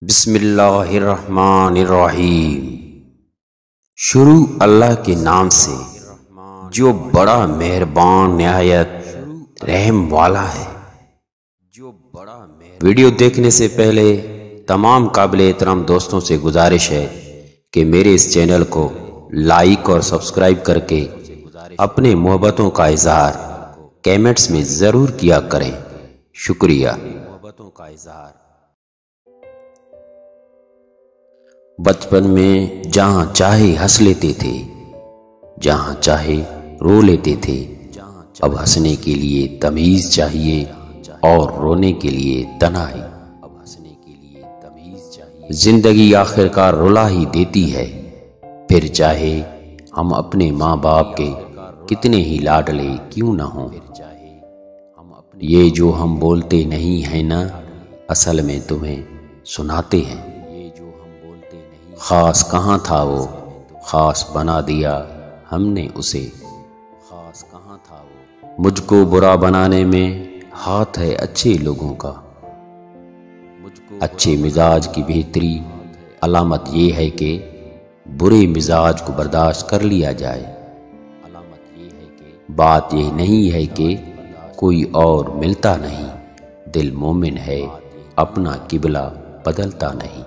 بسم اللہ الرحمن الرحیم۔ شروع اللہ کے نام سے جو بڑا مہربان نہایت رحم والا ہے۔ ویڈیو دیکھنے سے پہلے تمام قابل احترام دوستوں سے گزارش ہے کہ میرے اس چینل کو لائک اور سبسکرائب کر کے اپنے محبتوں کا اظہار کیمنٹس میں ضرور کیا کریں۔ شکریہ۔ بچپن میں جہاں چاہے ہنس لیتے تھے، جہاں چاہے رو لیتے تھے۔ اب ہنسنے کے لیے تمیز چاہیے اور رونے کے لیے تنہائی۔ زندگی آخرکار رلا ہی دیتی ہے، پھر چاہے ہم اپنے ماں باپ کے کتنے ہی لاڈلے کیوں نہ ہوں۔ یہ جو ہم بولتے نہیں ہیں نا، اصل میں تمہیں سناتے ہیں۔ خاص کہاں تھا وہ، خاص بنا دیا ہم نے اسے۔ مجھ کو برا بنانے میں ہاتھ ہے اچھے لوگوں کا۔ اچھے مزاج کی بہتری علامت یہ ہے کہ برے مزاج کو برداشت کر لیا جائے۔ بات یہ نہیں ہے کہ کوئی اور ملتا نہیں، دل مومن ہے اپنا قبلہ بدلتا نہیں۔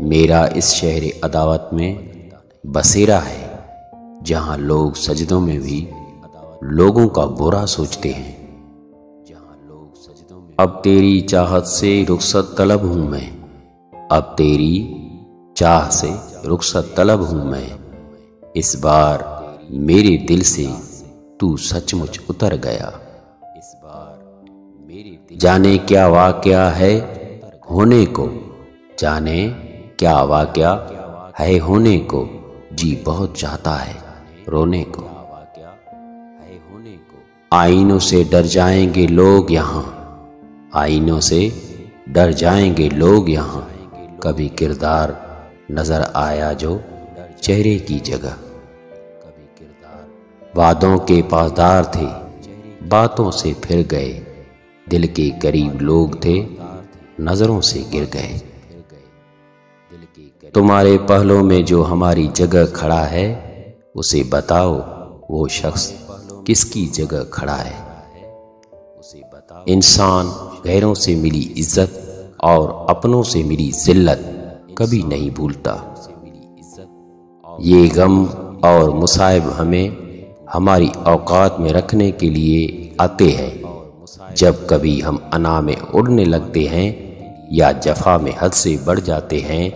میرا اس شہر عداوت میں بسیرا ہے، جہاں لوگ سجدوں میں بھی لوگوں کا برا سوچتے ہیں۔ اب تیری چاہت سے رخصت طلب ہوں میں، اب تیری چاہ سے رخصت طلب ہوں میں۔ اس بار میرے دل سے تو سچ مچ اتر گیا۔ جانے کیا واقعہ ہے ہونے کو، جانے کیا واقعہ ہے ہونے کو، جی بہت چاہتا ہے رونے کو۔ آئینوں سے ڈر جائیں گے لوگ یہاں، آئینوں سے ڈر جائیں گے لوگ یہاں۔ کبھی کردار نظر آیا جو چہرے کی جگہ۔ وعدوں کے پاسدار تھے، باتوں سے پھر گئے، دل کے قریب لوگ تھے، نظروں سے گر گئے۔ تمہارے پہلو میں جو ہماری جگہ کھڑا ہے، اسے بتاؤ وہ شخص کس کی جگہ کھڑا ہے۔ انسان غیروں سے ملی عزت اور اپنوں سے ملی ذلت کبھی نہیں بھولتا۔ یہ غم اور مصائب ہمیں ہماری اوقات میں رکھنے کے لیے آتے ہیں۔ جب کبھی ہم انا میں اڑنے لگتے ہیں یا جفا میں حد سے بڑھ جاتے ہیں،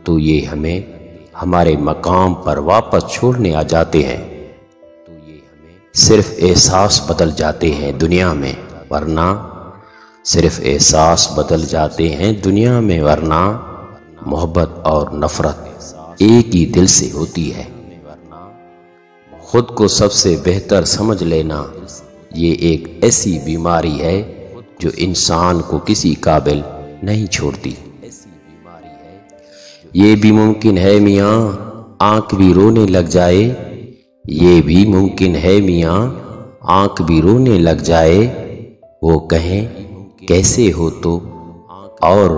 تو یہ ہمیں ہمارے مقام پر واپس چھوڑنے آ جاتے ہیں۔ صرف احساس بدل جاتے ہیں دنیا میں، ورنہ صرف احساس بدل جاتے ہیں دنیا میں، ورنہ محبت اور نفرت ایک ہی دل سے ہوتی ہے۔ خود کو سب سے بہتر سمجھ لینا یہ ایک ایسی بیماری ہے جو انسان کو کسی قابل نہیں چھوڑتی۔ یہ بھی ممکن ہے میاں آنکھ بھی رونے لگ جائے، یہ بھی ممکن ہے میاں آنکھ بھی رونے لگ جائے۔ وہ کہیں کیسے ہو تو اور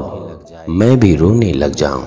میں بھی رونے لگ جاؤں۔